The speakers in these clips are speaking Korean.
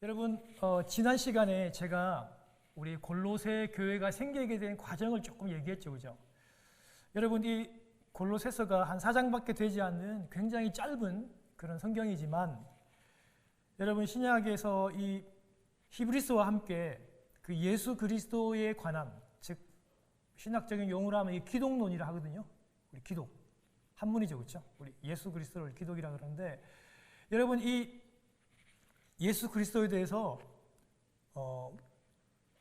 여러분, 지난 시간에 제가 우리 골로새 교회가 생기게 된 과정을 조금 얘기했죠, 그죠? 여러분, 이 골로새서가 한 4장밖에 되지 않는 굉장히 짧은 그런 성경이지만, 여러분, 신약에서 이 히브리서와 함께 그 예수 그리스도에 관한, 즉 신학적인 용어로 하면 이 기독론이라 하거든요. 우리 기독 한문이죠, 그렇죠? 우리 예수 그리스도를 기독이라 그러는데, 여러분, 이 예수 그리스도에 대해서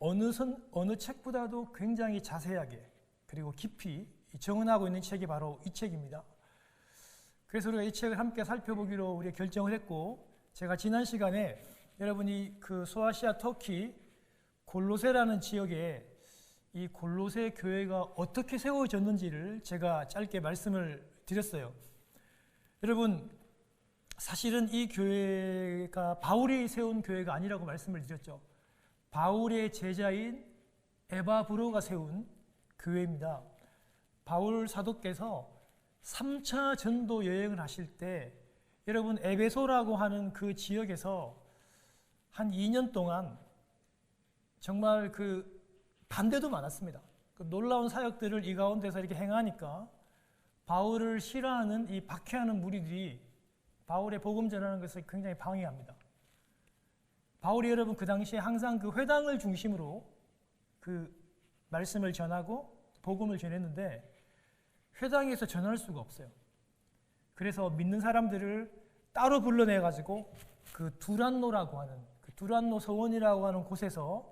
어느 책보다도 굉장히 자세하게 그리고 깊이 정언하고 있는 책이 바로 이 책입니다. 그래서 우리가 이 책을 함께 살펴보기로 우리 결정을 했고, 제가 지난 시간에 여러분이 그 소아시아 터키 골로새라는 지역에 이 골로새 교회가 어떻게 세워졌는지를 제가 짧게 말씀을 드렸어요. 여러분, 사실은 이 교회가 바울이 세운 교회가 아니라고 말씀을 드렸죠. 바울의 제자인 에바브로가 세운 교회입니다. 바울 사도께서 3차 전도 여행을 하실 때 여러분 에베소라고 하는 그 지역에서 한 2년 동안 정말 그 반대도 많았습니다. 그 놀라운 사역들을 이 가운데서 이렇게 행하니까 바울을 싫어하는 이 박해하는 무리들이 바울의 복음 전하는 것을 굉장히 방해합니다. 바울이 여러분 그 당시에 항상 그 회당을 중심으로 그 말씀을 전하고 복음을 전했는데 회당에서 전할 수가 없어요. 그래서 믿는 사람들을 따로 불러내가지고 그 두란노라고 하는 그 두란노 서원이라고 하는 곳에서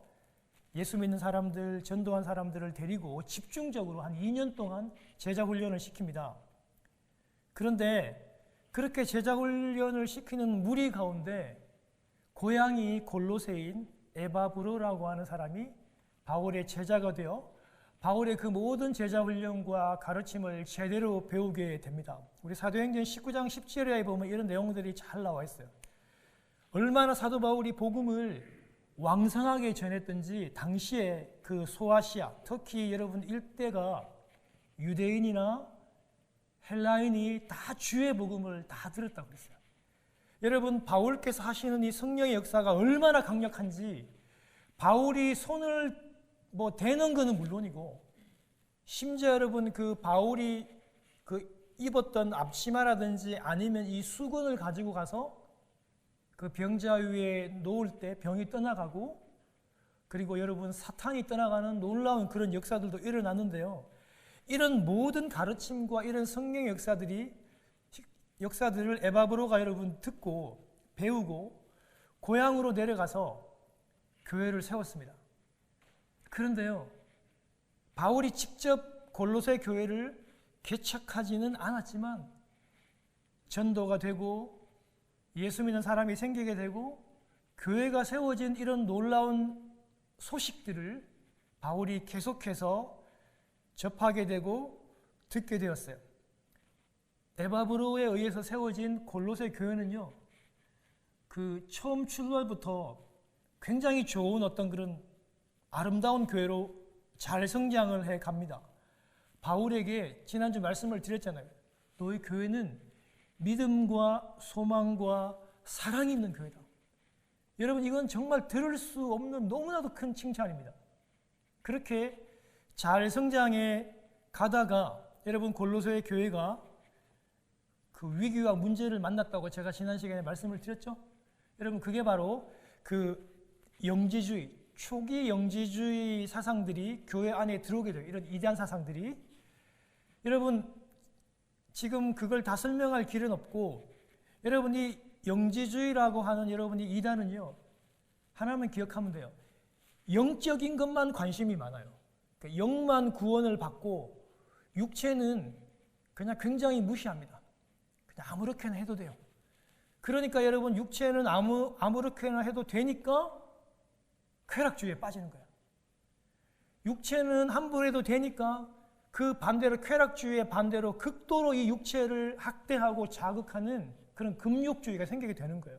예수 믿는 사람들, 전도한 사람들을 데리고 집중적으로 한 2년 동안 제자 훈련을 시킵니다. 그런데 그렇게 제자 훈련을 시키는 무리 가운데 고향이 골로새인 에바브로라고 하는 사람이 바울의 제자가 되어 바울의 그 모든 제자 훈련과 가르침을 제대로 배우게 됩니다. 우리 사도행전 19장 17절에 보면 이런 내용들이 잘 나와 있어요. 얼마나 사도 바울이 복음을 왕성하게 전했든지 당시에 그 소아시아, 터키 여러분 일대가 유대인이나 헬라인이 다 주의 복음을 다 들었다고 그랬어요. 여러분, 바울께서 하시는 이 성령의 역사가 얼마나 강력한지 바울이 손을 대는 것은 물론이고 심지어 여러분 그 바울이 그 입었던 앞치마라든지 아니면 이 수건을 가지고 가서 그 병자 위에 놓을 때 병이 떠나가고 그리고 여러분 사탄이 떠나가는 놀라운 그런 역사들도 일어났는데요. 이런 모든 가르침과 이런 성령의 역사들을 에바브로가 여러분 듣고 배우고 고향으로 내려가서 교회를 세웠습니다. 그런데요, 바울이 직접 골로새 교회를 개척하지는 않았지만 전도가 되고 예수 믿는 사람이 생기게 되고 교회가 세워진 이런 놀라운 소식들을 바울이 계속해서 접하게 되고 듣게 되었어요. 에바브로에 의해서 세워진 골로새 교회는요, 그 처음 출발부터 굉장히 좋은 어떤 그런 아름다운 교회로 잘 성장을 해 갑니다. 바울에게 지난주 말씀을 드렸잖아요. 너희 교회는 믿음과 소망과 사랑이 있는 교회다. 여러분, 이건 정말 들을 수 없는 너무나도 큰 칭찬입니다. 그렇게 잘 성장해 가다가 여러분 골로새 교회가 그 위기와 문제를 만났다고 제가 지난 시간에 말씀을 드렸죠. 여러분, 그게 바로 그 영지주의, 초기 영지주의 사상들이 교회 안에 들어오게 돼요. 이런 이단 사상들이. 여러분, 지금 그걸 다 설명할 길은 없고, 여러분 이 영지주의라고 하는 여러분 이 이단은요, 하나만 기억하면 돼요. 영적인 것만 관심이 많아요. 그러니까 영만 구원을 받고 육체는 그냥 굉장히 무시합니다. 그냥 아무렇게나 해도 돼요. 그러니까 여러분 육체는 아무렇게나 해도 되니까 쾌락주의에 빠지는 거예요. 육체는 함부로 해도 되니까 그 반대로 쾌락주의의 반대로 극도로 이 육체를 학대하고 자극하는 그런 금욕주의가 생기게 되는 거예요.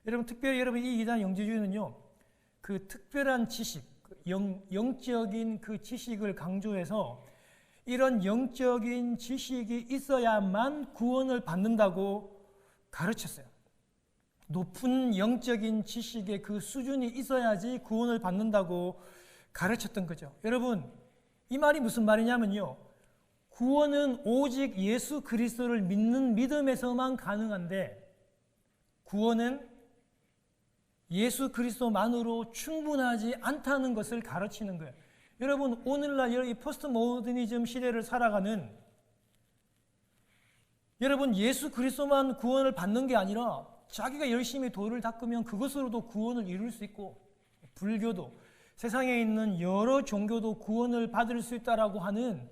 여러분, 특별히 여러분 이 이단 영지주의는요, 그 특별한 지식, 영적인 그 지식을 강조해서 이런 영적인 지식이 있어야만 구원을 받는다고 가르쳤어요. 높은 영적인 지식의 그 수준이 있어야지 구원을 받는다고 가르쳤던 거죠. 여러분, 이 말이 무슨 말이냐면요, 구원은 오직 예수 그리스도를 믿는 믿음에서만 가능한데, 구원은 예수 그리스도만으로 충분하지 않다는 것을 가르치는 거예요. 여러분, 오늘날 이 포스트 모더니즘 시대를 살아가는 여러분, 예수 그리스도만 구원을 받는 게 아니라 자기가 열심히 돌을 닦으면 그것으로도 구원을 이룰 수 있고, 불교도 세상에 있는 여러 종교도 구원을 받을 수 있다라고 하는,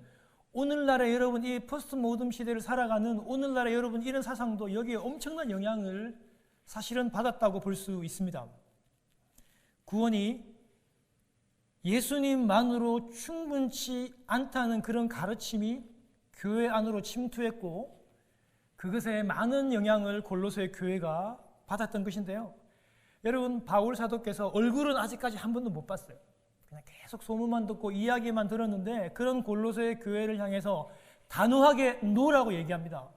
오늘날의 여러분 이 포스트 모던 시대를 살아가는 오늘날의 여러분 이런 사상도 여기에 엄청난 영향을 사실은 받았다고 볼 수 있습니다. 구원이 예수님만으로 충분치 않다는 그런 가르침이 교회 안으로 침투했고, 그것에 많은 영향을 골로새 교회가 받았던 것인데요. 여러분, 바울 사도께서 얼굴은 아직까지 한 번도 못 봤어요. 그냥 계속 소문만 듣고 이야기만 들었는데, 그런 골로새 교회를 향해서 단호하게 노라고 얘기합니다.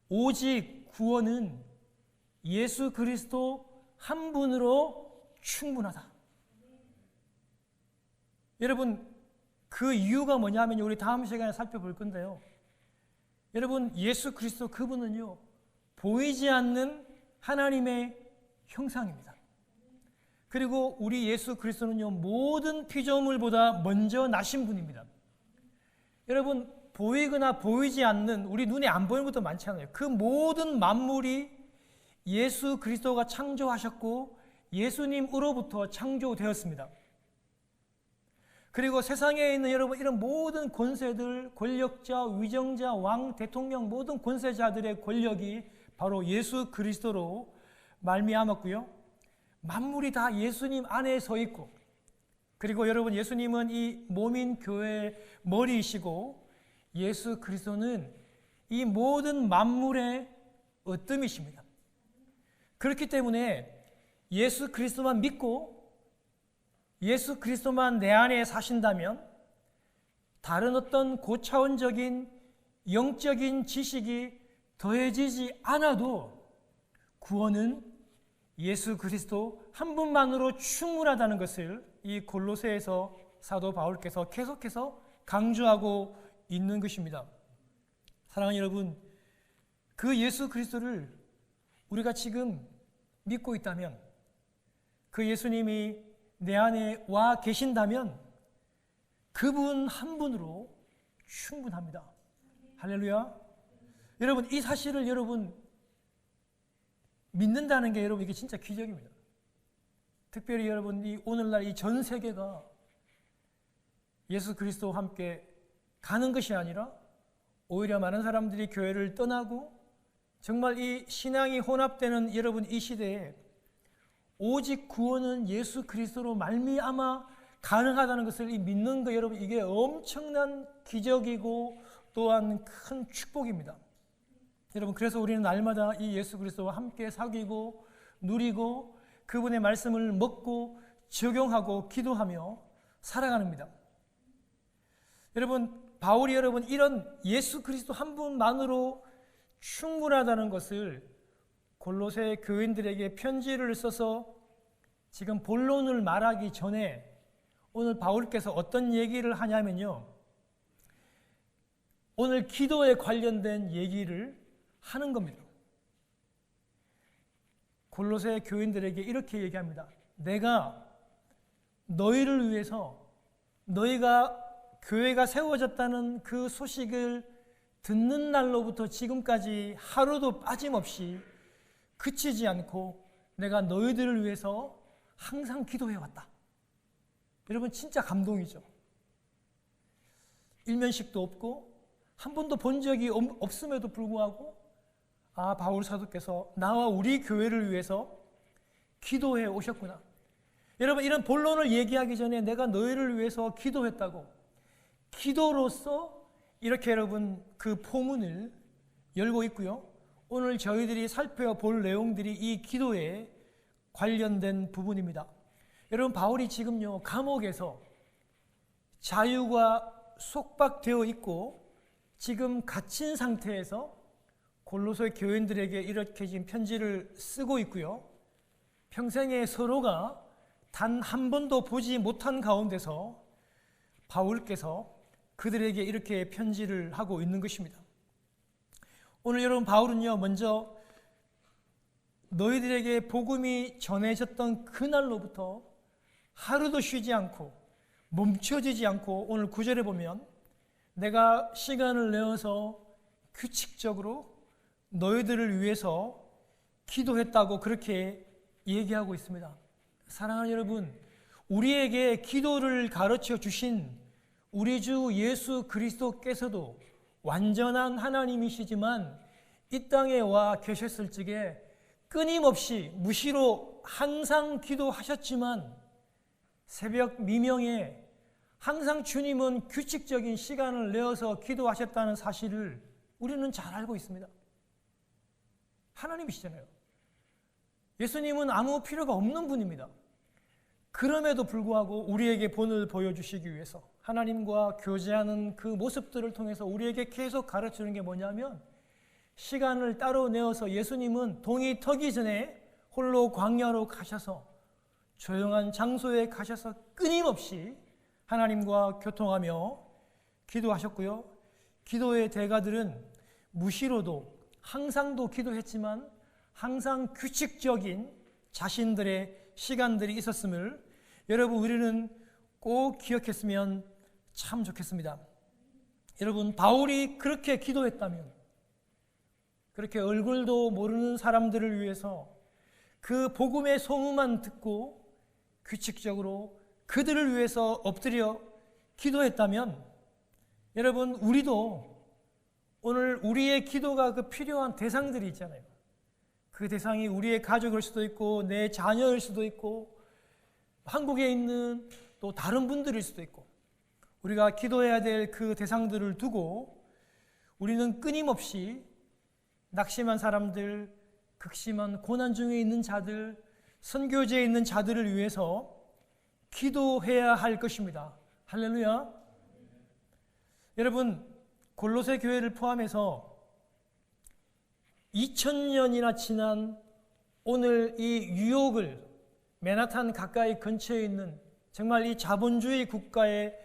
오직 구원은 예수 그리스도 한 분으로 충분하다. 여러분, 그 이유가 뭐냐면 우리 다음 시간에 살펴볼 건데요. 여러분, 예수 그리스도 그분은요, 보이지 않는 하나님의 형상입니다. 그리고 우리 예수 그리스도는요, 모든 피조물보다 먼저 나신 분입니다. 여러분, 보이거나 보이지 않는, 우리 눈에 안 보이는 것도 많잖아요. 그 모든 만물이 예수 그리스도가 창조하셨고 예수님으로부터 창조되었습니다. 그리고 세상에 있는 여러분 이런 모든 권세들, 권력자, 위정자, 왕, 대통령, 모든 권세자들의 권력이 바로 예수 그리스도로 말미암았고요. 만물이 다 예수님 안에 서 있고, 그리고 여러분, 예수님은 이 몸인 교회의 머리이시고 예수 그리스도는 이 모든 만물의 으뜸이십니다. 그렇기 때문에 예수 그리스도만 믿고 예수 그리스도만 내 안에 사신다면 다른 어떤 고차원적인 영적인 지식이 더해지지 않아도 구원은 예수 그리스도 한 분만으로 충분하다는 것을 이 골로새에서 사도 바울께서 계속해서 강조하고 있는 것입니다. 사랑하는 여러분, 그 예수 그리스도를 우리가 지금 믿고 있다면, 그 예수님이 내 안에 와 계신다면 그분 한 분으로 충분합니다. 할렐루야. 여러분, 이 사실을 여러분 믿는다는 게 여러분 이게 진짜 기적입니다. 특별히 여러분 이 오늘날 이 전 세계가 예수 그리스도와 함께 가는 것이 아니라 오히려 많은 사람들이 교회를 떠나고 정말 이 신앙이 혼합되는 여러분 이 시대에 오직 구원은 예수 그리스도로 말미암아 가능하다는 것을 믿는 거, 여러분 이게 엄청난 기적이고 또한 큰 축복입니다. 여러분, 그래서 우리는 날마다 이 예수 그리스도와 함께 사귀고 누리고 그분의 말씀을 먹고 적용하고 기도하며 살아가는입니다. 여러분, 바울이 여러분 이런 예수 그리스도 한 분만으로 충분하다는 것을 골로새 교인들에게 편지를 써서 지금 본론을 말하기 전에 오늘 바울께서 어떤 얘기를 하냐면요, 오늘 기도에 관련된 얘기를 하는 겁니다. 골로새 교인들에게 이렇게 얘기합니다. 내가 너희를 위해서, 너희가 교회가 세워졌다는 그 소식을 듣는 날로부터 지금까지 하루도 빠짐없이 그치지 않고 내가 너희들을 위해서 항상 기도해왔다. 여러분, 진짜 감동이죠. 일면식도 없고 한 번도 본 적이 없음에도 불구하고 바울 사도께서 나와 우리 교회를 위해서 기도해 오셨구나. 여러분, 이런 본론을 얘기하기 전에 내가 너희를 위해서 기도했다고, 기도로서 이렇게 여러분 그 포문을 열고 있고요. 오늘 저희들이 살펴볼 내용들이 이 기도에 관련된 부분입니다. 여러분, 바울이 지금요 감옥에서 자유가 속박되어 있고 지금 갇힌 상태에서 골로새 교인들에게 이렇게 지금 편지를 쓰고 있고요. 평생에 서로가 단 한 번도 보지 못한 가운데서 바울께서 그들에게 이렇게 편지를 하고 있는 것입니다. 오늘 여러분, 바울은요, 먼저 너희들에게 복음이 전해졌던 그날로부터 하루도 쉬지 않고 멈춰지지 않고, 오늘 9절에 보면 내가 시간을 내어서 규칙적으로 너희들을 위해서 기도했다고 그렇게 얘기하고 있습니다. 사랑하는 여러분, 우리에게 기도를 가르쳐 주신 우리 주 예수 그리스도께서도 완전한 하나님이시지만 이 땅에 와 계셨을 적에 끊임없이 무시로 항상 기도하셨지만 새벽 미명에 항상 주님은 규칙적인 시간을 내어서 기도하셨다는 사실을 우리는 잘 알고 있습니다. 하나님이시잖아요. 예수님은 아무 필요가 없는 분입니다. 그럼에도 불구하고 우리에게 본을 보여주시기 위해서 하나님과 교제하는 그 모습들을 통해서 우리에게 계속 가르치는 게 뭐냐면, 시간을 따로 내어서 예수님은 동이 터기 전에 홀로 광야로 가셔서 조용한 장소에 가셔서 끊임없이 하나님과 교통하며 기도하셨고요. 기도의 대가들은 무시로도 항상도 기도했지만 항상 규칙적인 자신들의 시간들이 있었음을 여러분, 우리는 꼭 기억했으면 참 좋겠습니다. 여러분, 바울이 그렇게 기도했다면, 그렇게 얼굴도 모르는 사람들을 위해서 그 복음의 소문만 듣고 규칙적으로 그들을 위해서 엎드려 기도했다면, 여러분, 우리도 오늘 우리의 기도가 그 필요한 대상들이 있잖아요. 그 대상이 우리의 가족일 수도 있고 내 자녀일 수도 있고 한국에 있는 또 다른 분들일 수도 있고, 우리가 기도해야 될 그 대상들을 두고 우리는 끊임없이 낙심한 사람들, 극심한 고난 중에 있는 자들, 선교지에 있는 자들을 위해서 기도해야 할 것입니다. 할렐루야. 여러분, 골로새 교회를 포함해서 2000년이나 지난 오늘 이 뉴욕을 맨하탄 가까이 근처에 있는 정말 이 자본주의 국가의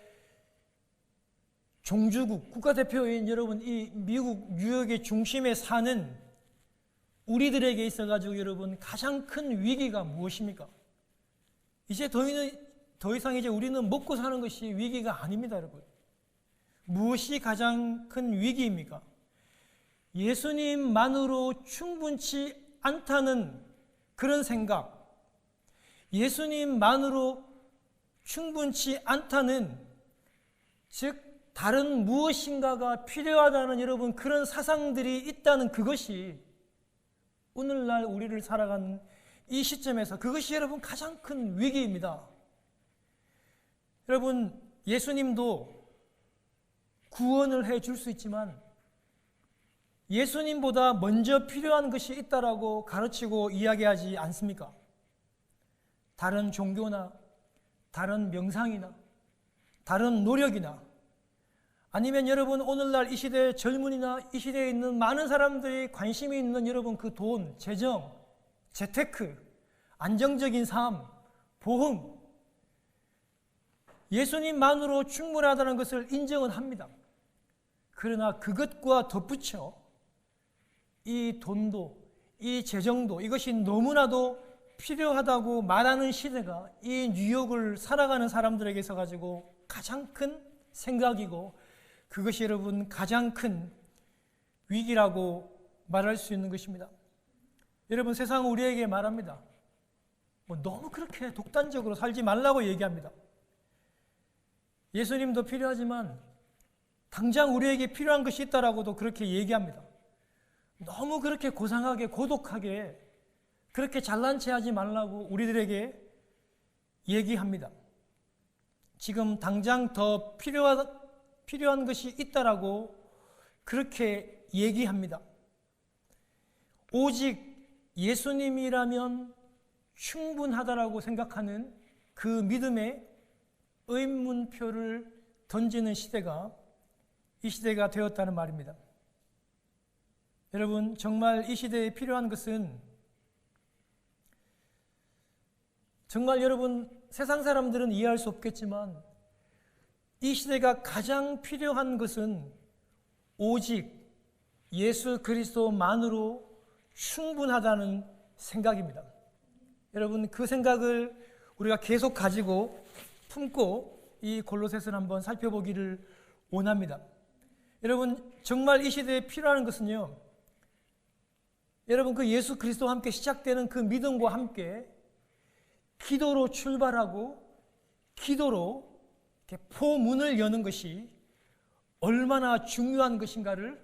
종주국, 국가대표인 여러분, 이 미국 뉴욕의 중심에 사는 우리들에게 있어가지고 여러분, 가장 큰 위기가 무엇입니까? 이제 더 이상 이제 우리는 먹고 사는 것이 위기가 아닙니다, 여러분. 무엇이 가장 큰 위기입니까? 예수님만으로 충분치 않다는 그런 생각, 예수님만으로 충분치 않다는, 즉 다른 무엇인가가 필요하다는 여러분 그런 사상들이 있다는 그것이 오늘날 우리를 살아가는 이 시점에서 그것이 여러분 가장 큰 위기입니다. 여러분, 예수님도 구원을 해줄 수 있지만 예수님보다 먼저 필요한 것이 있다라고 가르치고 이야기하지 않습니까? 다른 종교나 다른 명상이나 다른 노력이나, 아니면 여러분 오늘날 이 시대의 젊은이나 이 시대에 있는 많은 사람들이 관심이 있는 여러분 그 돈, 재정, 재테크, 안정적인 삶, 보험, 예수님만으로 충분하다는 것을 인정은 합니다. 그러나 그것과 덧붙여 이 돈도, 이 재정도, 이것이 너무나도 필요하다고 말하는 시대가 이 뉴욕을 살아가는 사람들에게서 가지고 가장 큰 생각이고, 그것이 여러분 가장 큰 위기라고 말할 수 있는 것입니다. 여러분, 세상은 우리에게 말합니다. 너무 그렇게 독단적으로 살지 말라고 얘기합니다. 예수님도 필요하지만 당장 우리에게 필요한 것이 있다라고도 그렇게 얘기합니다. 너무 그렇게 고상하게 고독하게 그렇게 잘난 체 하지 말라고 우리들에게 얘기합니다. 지금 당장 더 필요한 것이 있다라고 그렇게 얘기합니다. 오직 예수님이라면 충분하다라고 생각하는 그 믿음의 의문표를 던지는 시대가 이 시대가 되었다는 말입니다. 여러분, 정말 이 시대에 필요한 것은, 정말 여러분, 세상 사람들은 이해할 수 없겠지만 이 시대가 가장 필요한 것은 오직 예수 그리스도만으로 충분하다는 생각입니다. 여러분, 그 생각을 우리가 계속 가지고 품고 이 골로새서를 한번 살펴보기를 원합니다. 여러분, 정말 이 시대에 필요한 것은요, 여러분, 그 예수 그리스도와 함께 시작되는 그 믿음과 함께 기도로 출발하고 기도로 이렇게 포문을 여는 것이 얼마나 중요한 것인가를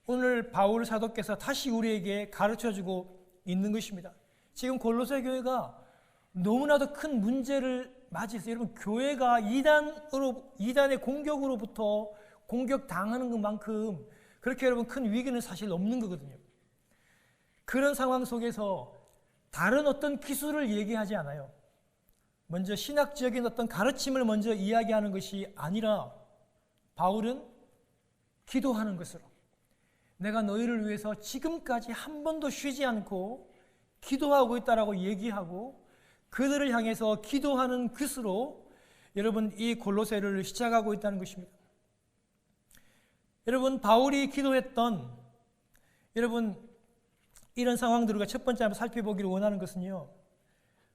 오늘 바울 사도께서 다시 우리에게 가르쳐주고 있는 것입니다. 지금 골로새 교회가 너무나도 큰 문제를 맞이했어요. 여러분, 교회가 이단의 공격으로부터 공격당하는 것만큼 그렇게 여러분 큰 위기는 사실 없는 거거든요. 그런 상황 속에서 다른 어떤 기술을 얘기하지 않아요. 먼저 신학적인 어떤 가르침을 먼저 이야기하는 것이 아니라 바울은 기도하는 것으로, 내가 너희를 위해서 지금까지 한 번도 쉬지 않고 기도하고 있다라고 얘기하고 그들을 향해서 기도하는 것으로 여러분 이 골로새를 시작하고 있다는 것입니다. 여러분, 바울이 기도했던, 여러분 이런 상황들을 첫 번째 한번 살펴보기를 원하는 것은요,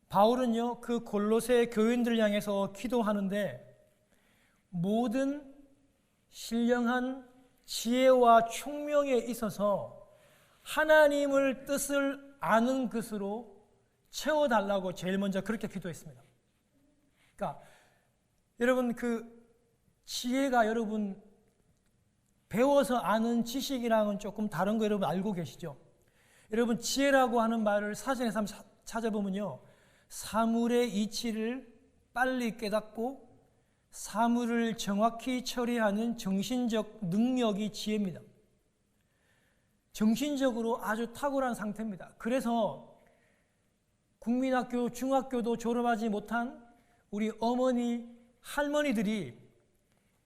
바울은요 그 골로새 교인들을 향해서 기도하는데 모든 신령한 지혜와 총명에 있어서 하나님을 뜻을 아는 것으로 채워달라고 제일 먼저 그렇게 기도했습니다. 그러니까 여러분, 그 지혜가 여러분 배워서 아는 지식이랑은 조금 다른 거 여러분 알고 계시죠? 여러분, 지혜라고 하는 말을 사전에서 한번 찾아보면요, 사물의 이치를 빨리 깨닫고 사물을 정확히 처리하는 정신적 능력이 지혜입니다. 정신적으로 아주 탁월한 상태입니다. 그래서 국민학교, 중학교도 졸업하지 못한 우리 어머니, 할머니들이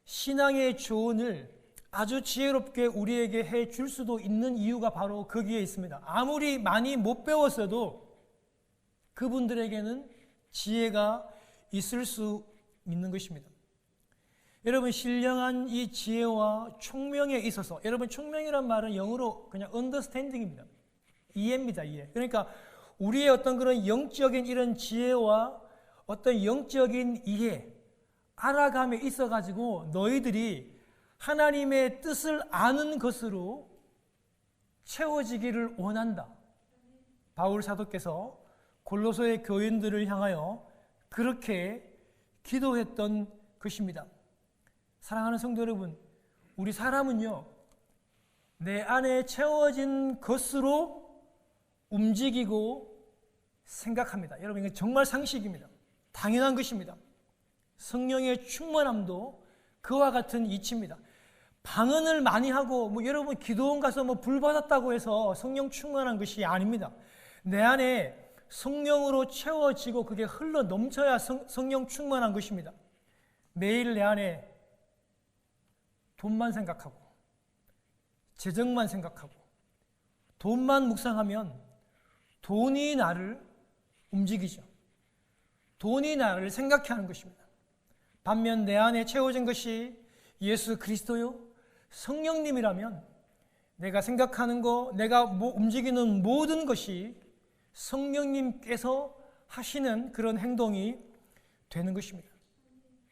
신앙의 조언을 아주 지혜롭게 우리에게 해 줄 수도 있는 이유가 바로 거기에 있습니다. 아무리 많이 못 배웠어도 그분들에게는 지혜가 있을 수 있는 것입니다. 여러분, 신령한 이 지혜와 총명에 있어서, 여러분 총명이란 말은 영어로 그냥 understanding입니다. 이해입니다, 이해. 그러니까 우리의 어떤 그런 영적인 이런 지혜와 어떤 영적인 이해, 알아감에 있어가지고 너희들이 하나님의 뜻을 아는 것으로 채워지기를 원한다. 바울 사도께서 골로새의 교인들을 향하여 그렇게 기도했던 것입니다. 사랑하는 성도 여러분, 우리 사람은요, 내 안에 채워진 것으로 움직이고 생각합니다. 여러분, 이게 정말 상식입니다. 당연한 것입니다. 성령의 충만함도 그와 같은 이치입니다. 방언을 많이 하고 여러분 기도원 가서 불 받았다고 해서 성령 충만한 것이 아닙니다. 내 안에 성령으로 채워지고 그게 흘러 넘쳐야 성령 충만한 것입니다. 매일 내 안에 돈만 생각하고 재정만 생각하고 돈만 묵상하면 돈이 나를 움직이죠. 돈이 나를 생각해 하는 것입니다. 반면 내 안에 채워진 것이 예수 그리스도요, 성령님이라면 내가 생각하는 거, 내가 움직이는 모든 것이 성령님께서 하시는 그런 행동이 되는 것입니다.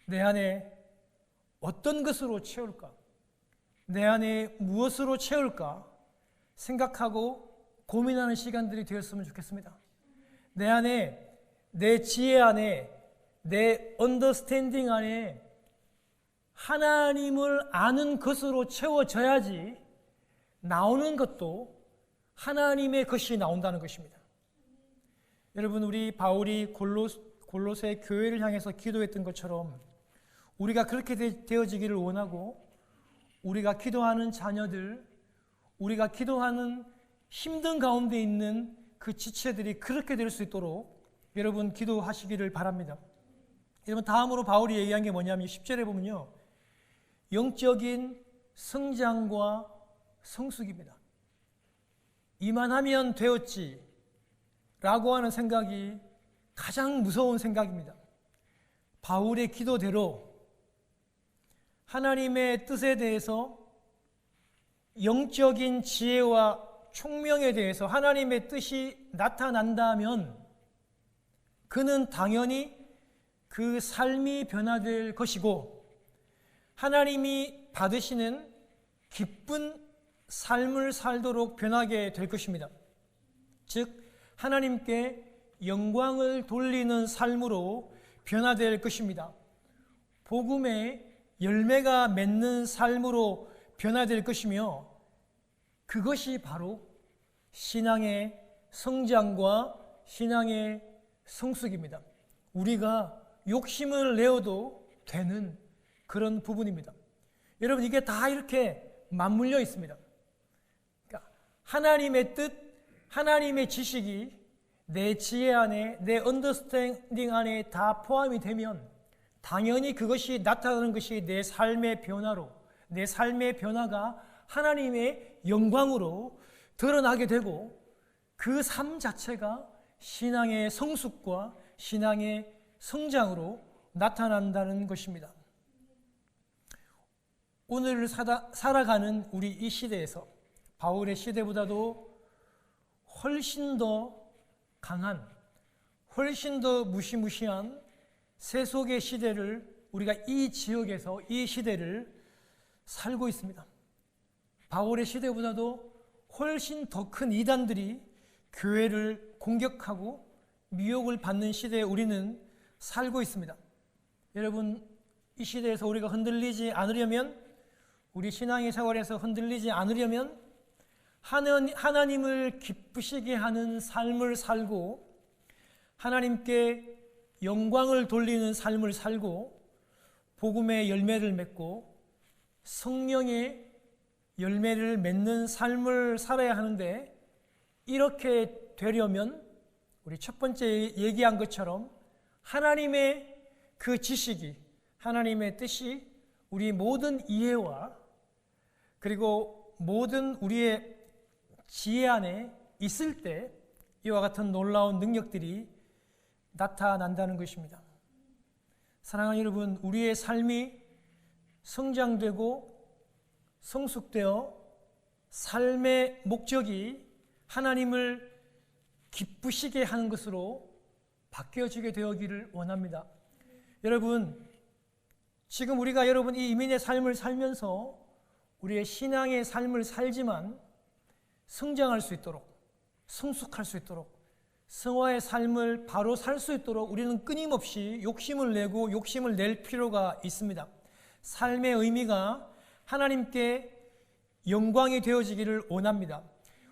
내 안에 어떤 것으로 채울까? 내 안에 무엇으로 채울까? 생각하고 고민하는 시간들이 되었으면 좋겠습니다. 내 안에, 내 지혜 안에, 내 언더스탠딩 안에 하나님을 아는 것으로 채워져야지 나오는 것도 하나님의 것이 나온다는 것입니다. 여러분, 우리 바울이 골로새 교회를 향해서 기도했던 것처럼 우리가 그렇게 되어지기를 원하고, 우리가 기도하는 자녀들, 우리가 기도하는 힘든 가운데 있는 그 지체들이 그렇게 될 수 있도록 여러분 기도하시기를 바랍니다. 여러분, 다음으로 바울이 얘기한 게 뭐냐면 10절에 보면요, 영적인 성장과 성숙입니다. 이만하면 되었지 라고 하는 생각이 가장 무서운 생각입니다. 바울의 기도대로 하나님의 뜻에 대해서, 영적인 지혜와 총명에 대해서 하나님의 뜻이 나타난다면 그는 당연히 그 삶이 변화될 것이고, 하나님이 받으시는 기쁜 삶을 살도록 변하게 될 것입니다. 즉 하나님께 영광을 돌리는 삶으로 변화될 것입니다. 복음의 열매가 맺는 삶으로 변화될 것이며, 그것이 바로 신앙의 성장과 신앙의 성숙입니다. 우리가 욕심을 내어도 되는 그런 부분입니다. 여러분, 이게 다 이렇게 맞물려 있습니다. 그러니까 하나님의 뜻, 하나님의 지식이 내 지혜 안에, 내 언더스탠딩 안에 다 포함이 되면 당연히 그것이 나타나는 것이 내 삶의 변화로, 내 삶의 변화가 하나님의 영광으로 드러나게 되고, 그 삶 자체가 신앙의 성숙과 신앙의 성장으로 나타난다는 것입니다. 오늘 살아가는 우리 이 시대에서 바울의 시대보다도 훨씬 더 강한, 훨씬 더 무시무시한 세속의 시대를 우리가 이 지역에서 이 시대를 살고 있습니다. 바울의 시대보다도 훨씬 더 큰 이단들이 교회를 공격하고 미혹을 받는 시대에 우리는 살고 있습니다. 여러분, 이 시대에서 우리가 흔들리지 않으려면, 우리 신앙의 생활에서 흔들리지 않으려면 하나님을 기쁘시게 하는 삶을 살고, 하나님께 영광을 돌리는 삶을 살고, 복음의 열매를 맺고 성령의 열매를 맺는 삶을 살아야 하는데, 이렇게 되려면 우리 첫 번째 얘기한 것처럼 하나님의 그 지식이, 하나님의 뜻이 우리 모든 이해와 그리고 모든 우리의 지혜 안에 있을 때 이와 같은 놀라운 능력들이 나타난다는 것입니다. 사랑하는 여러분, 우리의 삶이 성장되고 성숙되어 삶의 목적이 하나님을 기쁘시게 하는 것으로 바뀌어지게 되어기를 원합니다. 여러분, 지금 우리가 여러분 이 이민의 삶을 살면서 우리의 신앙의 삶을 살지만 성장할 수 있도록, 성숙할 수 있도록, 성화의 삶을 바로 살 수 있도록 우리는 끊임없이 욕심을 내고 욕심을 낼 필요가 있습니다. 삶의 의미가 하나님께 영광이 되어지기를 원합니다.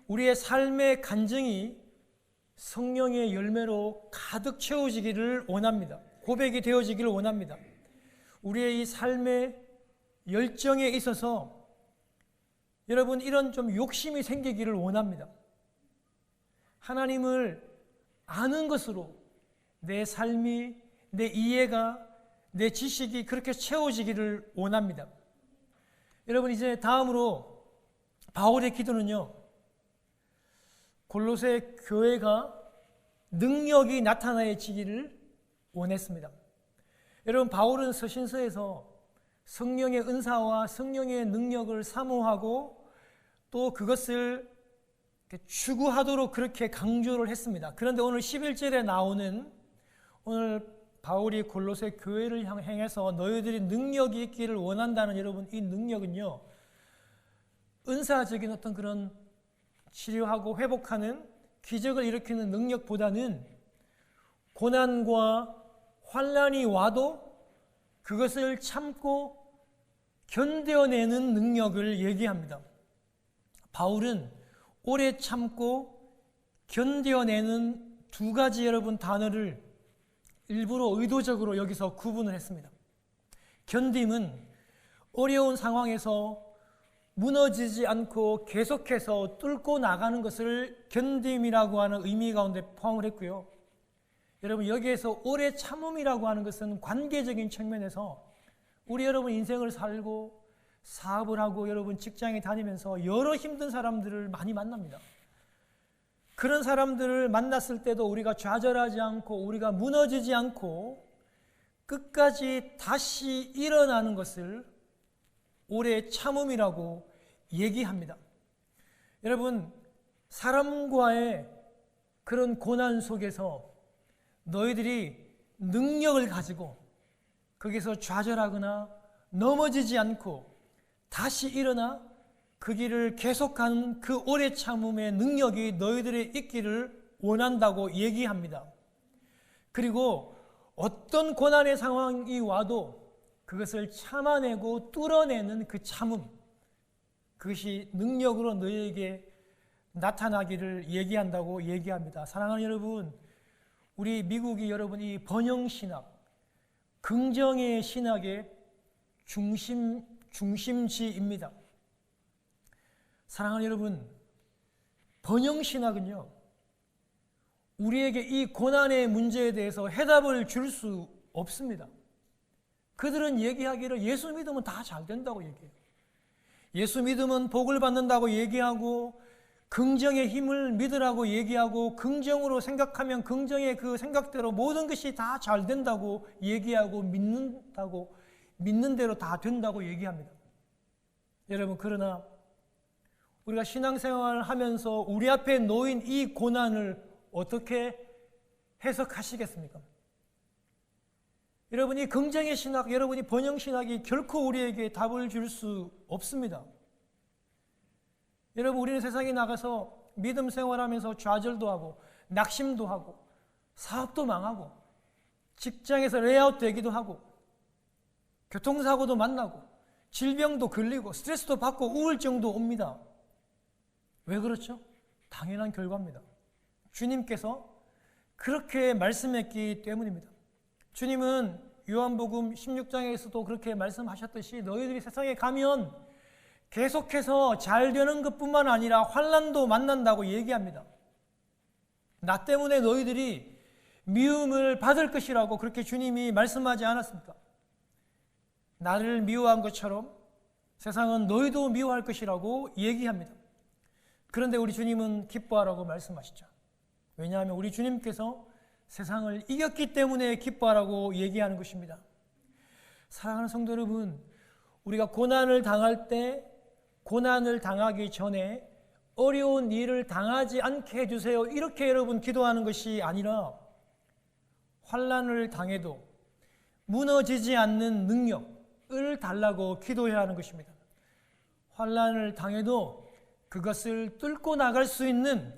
우리의 삶의 간증이 성령의 열매로 가득 채워지기를 원합니다. 고백이 되어지기를 원합니다. 우리의 이 삶의 열정에 있어서 여러분 이런 좀 욕심이 생기기를 원합니다. 하나님을 아는 것으로 내 삶이, 내 이해가, 내 지식이 그렇게 채워지기를 원합니다. 여러분, 이제 다음으로 바울의 기도는요, 골로새 교회가 능력이 나타나지기를 원했습니다. 여러분, 바울은 서신서에서 성령의 은사와 성령의 능력을 사모하고 또 그것을 추구하도록 그렇게 강조를 했습니다. 그런데 오늘 11절에 나오는, 오늘 바울이 골로새 교회를 향해서 너희들이 능력이 있기를 원한다는, 여러분 이 능력은요, 은사적인 어떤 그런 치료하고 회복하는, 기적을 일으키는 능력보다는 고난과 환난이 와도 그것을 참고 견뎌내는 능력을 얘기합니다. 바울은 오래 참고 견뎌내는 두 가지 여러분 단어를 일부러 의도적으로 여기서 구분을 했습니다. 견딤은 어려운 상황에서 무너지지 않고 계속해서 뚫고 나가는 것을 견딤이라고 하는 의미 가운데 포함을 했고요. 여러분, 여기에서 오래 참음이라고 하는 것은 관계적인 측면에서 우리 여러분 인생을 살고 사업을 하고 여러분 직장에 다니면서 여러 힘든 사람들을 많이 만납니다. 그런 사람들을 만났을 때도 우리가 좌절하지 않고 우리가 무너지지 않고 끝까지 다시 일어나는 것을 오래 참음이라고 얘기합니다. 여러분, 사람과의 그런 고난 속에서 너희들이 능력을 가지고 거기서 좌절하거나 넘어지지 않고 다시 일어나 그 길을 계속하는 그 오래 참음의 능력이 너희들의 있기를 원한다고 얘기합니다. 그리고 어떤 고난의 상황이 와도 그것을 참아내고 뚫어내는 그 참음, 그것이 능력으로 너희에게 나타나기를 얘기한다고 얘기합니다. 사랑하는 여러분, 우리 미국이 여러분 이 번영신학, 긍정의 신학의 중심지입니다. 사랑하는 여러분, 번영신학은요, 우리에게 이 고난의 문제에 대해서 해답을 줄 수 없습니다. 그들은 얘기하기를 예수 믿으면 다 잘 된다고 얘기해요. 예수 믿으면 복을 받는다고 얘기하고 긍정의 힘을 믿으라고 얘기하고 긍정으로 생각하면 긍정의 그 생각대로 모든 것이 다 잘 된다고 얘기하고 믿는 대로 다 된다고 얘기합니다. 여러분, 그러나 우리가 신앙생활을 하면서 우리 앞에 놓인 이 고난을 어떻게 해석하시겠습니까? 여러분이 긍정의 신학, 여러분이 번영신학이 결코 우리에게 답을 줄 수 없습니다. 여러분, 우리는 세상에 나가서 믿음 생활하면서 좌절도 하고 낙심도 하고 사업도 망하고 직장에서 레이아웃 되기도 하고 교통사고도 만나고 질병도 걸리고 스트레스도 받고 우울증도 옵니다. 왜 그렇죠? 당연한 결과입니다. 주님께서 그렇게 말씀했기 때문입니다. 주님은 요한복음 16장에서도 그렇게 말씀하셨듯이 너희들이 세상에 가면 계속해서 잘 되는 것뿐만 아니라 환난도 만난다고 얘기합니다. 나 때문에 너희들이 미움을 받을 것이라고 그렇게 주님이 말씀하지 않았습니까? 나를 미워한 것처럼 세상은 너희도 미워할 것이라고 얘기합니다. 그런데 우리 주님은 기뻐하라고 말씀하시죠. 왜냐하면 우리 주님께서 세상을 이겼기 때문에 기뻐하라고 얘기하는 것입니다. 사랑하는 성도 여러분, 우리가 고난을 당할 때 고난을 당하기 전에 어려운 일을 당하지 않게 해주세요, 이렇게 여러분 기도하는 것이 아니라 환난을 당해도 무너지지 않는 능력을 달라고 기도해야 하는 것입니다. 환난을 당해도 그것을 뚫고 나갈 수 있는,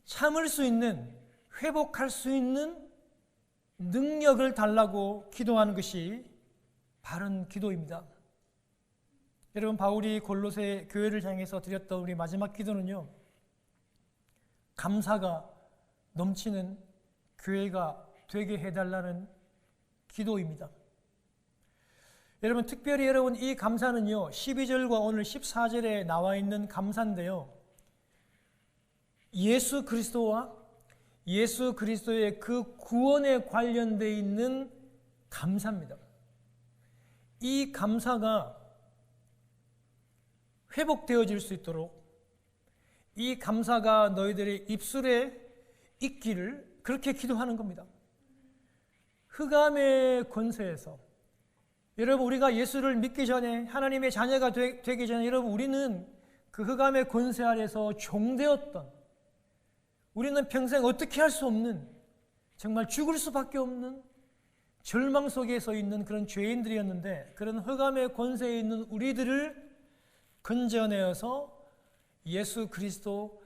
참을 수 있는, 회복할 수 있는 능력을 달라고 기도하는 것이 바른 기도입니다. 여러분, 바울이 골로새 교회를 향해서 드렸던 우리 마지막 기도는요, 감사가 넘치는 교회가 되게 해달라는 기도입니다. 여러분, 특별히 여러분 이 감사는요, 12절과 오늘 14절에 나와 있는 감사인데요, 예수 그리스도와 예수 그리스도의 그 구원에 관련되어 있는 감사입니다. 이 감사가 회복되어질 수 있도록 이 감사가 너희들의 입술에 있기를 그렇게 기도하는 겁니다. 흑암의 권세에서 여러분, 우리가 예수를 믿기 전에, 하나님의 자녀가 되기 전에 여러분, 우리는 그 흑암의 권세 아래서 종되었던, 우리는 평생 어떻게 할 수 없는, 정말 죽을 수밖에 없는 절망 속에 서 있는 그런 죄인들이었는데, 그런 흑암의 권세에 있는 우리들을 건져내어서 예수 그리스도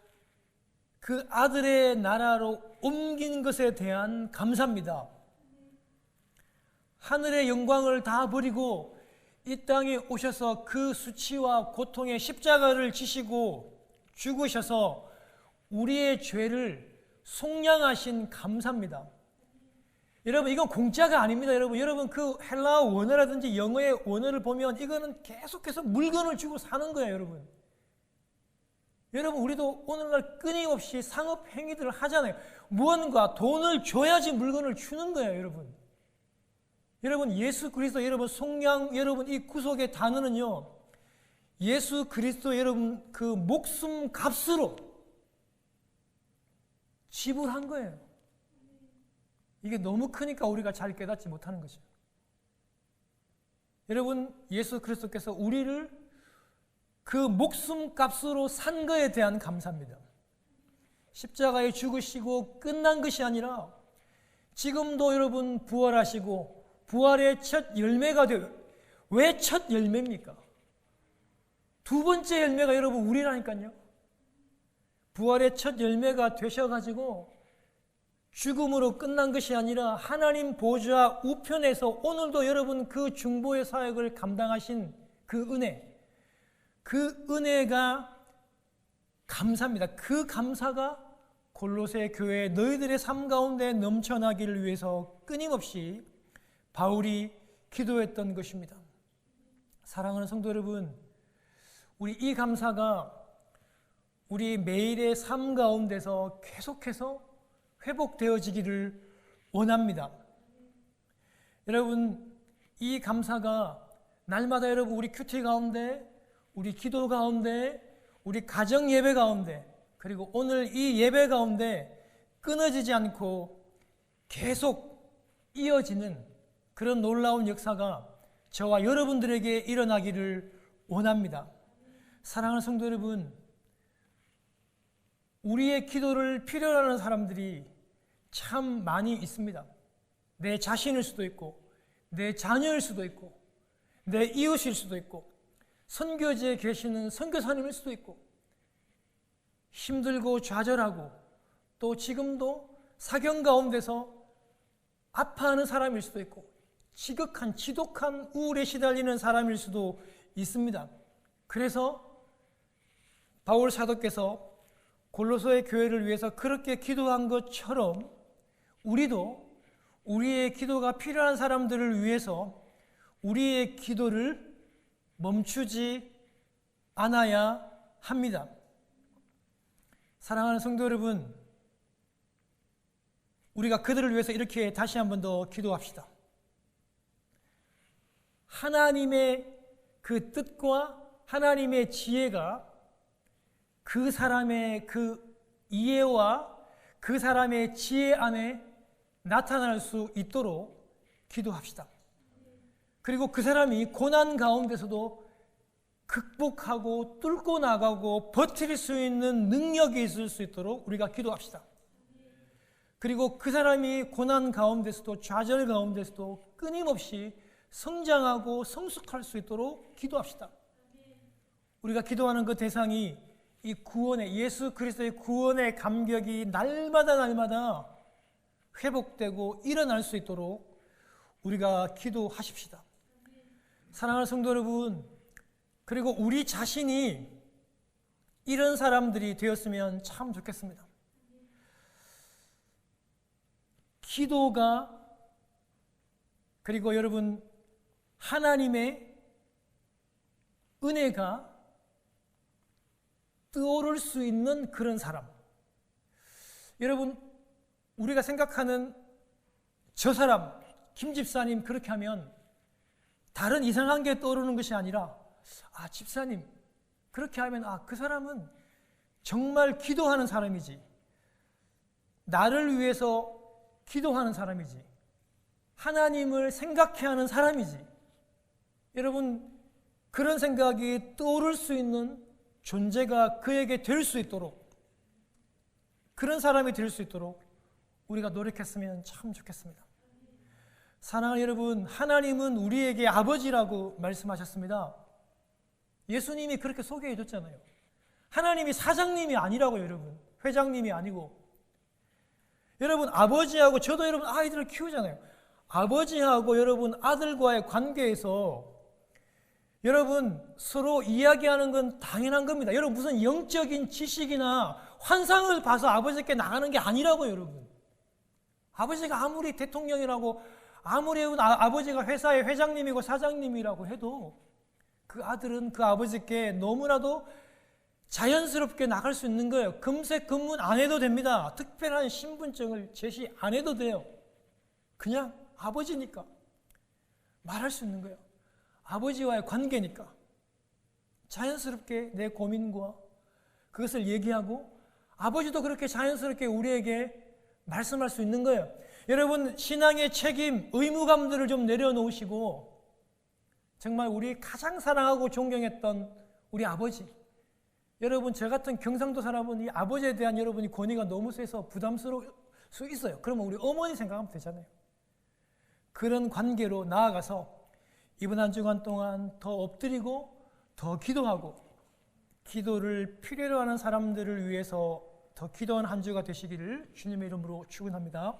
그 아들의 나라로 옮긴 것에 대한 감사입니다. 하늘의 영광을 다 버리고 이 땅에 오셔서 그 수치와 고통의 십자가를 지시고 죽으셔서 우리의 죄를 속량하신 감사입니다. 여러분, 이건 공짜가 아닙니다. 여러분 그 헬라어 원어라든지 영어의 원어를 보면 이거는 계속해서 물건을 주고 사는 거예요. 여러분, 우리도 오늘날 끊임없이 상업 행위들을 하잖아요. 무언가 돈을 줘야지 물건을 주는 거예요. 여러분, 예수 그리스도 여러분 속량, 여러분 이 구속의 단어는요, 예수 그리스도 여러분 그 목숨 값으로 지불한 거예요. 이게 너무 크니까 우리가 잘 깨닫지 못하는 거죠. 여러분, 예수 그리스도께서 우리를 그 목숨값으로 산 거에 대한 감사입니다. 십자가에 죽으시고 끝난 것이 아니라 지금도 여러분 부활하시고 부활의 첫 열매가 되어, 왜 첫 열매입니까? 두 번째 열매가 여러분 우리라니까요. 부활의 첫 열매가 되셔가지고 죽음으로 끝난 것이 아니라 하나님 보좌 우편에서 오늘도 여러분 그 중보의 사역을 감당하신 그 은혜가 감사입니다. 그 감사가 골로새 교회 너희들의 삶 가운데 넘쳐나기를 위해서 끊임없이 바울이 기도했던 것입니다. 사랑하는 성도 여러분, 우리 이 감사가 우리 매일의 삶 가운데서 계속해서 회복되어지기를 원합니다. 여러분, 이 감사가 날마다 여러분 우리 큐티 가운데, 우리 기도 가운데, 우리 가정 예배 가운데, 그리고 오늘 이 예배 가운데 끊어지지 않고 계속 이어지는 그런 놀라운 역사가 저와 여러분들에게 일어나기를 원합니다. 사랑하는 성도 여러분, 우리의 기도를 필요로 하는 사람들이 참 많이 있습니다. 내 자신일 수도 있고, 내 자녀일 수도 있고, 내 이웃일 수도 있고, 선교지에 계시는 선교사님일 수도 있고, 힘들고 좌절하고 또 지금도 사경 가운데서 아파하는 사람일 수도 있고, 지독한 우울에 시달리는 사람일 수도 있습니다. 그래서 바울 사도께서 골로새 교회를 위해서 그렇게 기도한 것처럼 우리도 우리의 기도가 필요한 사람들을 위해서 우리의 기도를 멈추지 않아야 합니다. 사랑하는 성도 여러분, 우리가 그들을 위해서 이렇게 다시 한 번 더 기도합시다. 하나님의 그 뜻과 하나님의 지혜가 그 사람의 그 이해와 그 사람의 지혜 안에 나타날 수 있도록 기도합시다. 그리고 그 사람이 고난 가운데서도 극복하고 뚫고 나가고 버틸 수 있는 능력이 있을 수 있도록 우리가 기도합시다. 그리고 그 사람이 고난 가운데서도 좌절 가운데서도 끊임없이 성장하고 성숙할 수 있도록 기도합시다. 우리가 기도하는 그 대상이 이 구원의, 예수 그리스도의 구원의 감격이 날마다 회복되고 일어날 수 있도록 우리가 기도하십시다. 사랑하는 성도 여러분, 그리고 우리 자신이 이런 사람들이 되었으면 참 좋겠습니다. 기도가, 그리고 여러분 하나님의 은혜가 떠오를 수 있는 그런 사람. 여러분, 우리가 생각하는 저 사람, 김 집사님 그렇게 하면 다른 이상한 게 떠오르는 것이 아니라, 아, 집사님 그렇게 하면 그 사람은 정말 기도하는 사람이지, 나를 위해서 기도하는 사람이지, 하나님을 생각해 하는 사람이지. 여러분, 그런 생각이 떠오를 수 있는 존재가 그에게 될 수 있도록, 그런 사람이 될 수 있도록 우리가 노력했으면 참 좋겠습니다. 사랑하는 여러분, 하나님은 우리에게 아버지라고 말씀하셨습니다. 예수님이 그렇게 소개해 줬잖아요. 하나님이 사장님이 아니라고요, 여러분. 회장님이 아니고. 여러분, 아버지하고, 저도 여러분 아이들을 키우잖아요. 아버지하고 여러분 아들과의 관계에서 여러분 서로 이야기하는 건 당연한 겁니다. 여러분 무슨 영적인 지식이나 환상을 봐서 아버지께 나가는 게 아니라고요, 여러분. 아버지가 아무리 대통령이라고, 아무리 아버지가 회사의 회장님이고 사장님이라고 해도 그 아들은 그 아버지께 너무나도 자연스럽게 나갈 수 있는 거예요. 금색 검문 안 해도 됩니다. 특별한 신분증을 제시 안 해도 돼요. 그냥 아버지니까 말할 수 있는 거예요. 아버지와의 관계니까 자연스럽게 내 고민과 그것을 얘기하고 아버지도 그렇게 자연스럽게 우리에게 말씀할 수 있는 거예요. 여러분, 신앙의 책임, 의무감들을 좀 내려놓으시고 정말 우리 가장 사랑하고 존경했던 우리 아버지, 여러분, 저 같은 경상도 사람은 이 아버지에 대한 여러분이 권위가 너무 세서 부담스러울 수 있어요. 그러면 우리 어머니 생각하면 되잖아요. 그런 관계로 나아가서 이번 한 주간 동안 더 엎드리고 더 기도하고 기도를 필요로 하는 사람들을 위해서 더 기도하는 한 주가 되시기를 주님의 이름으로 축원합니다.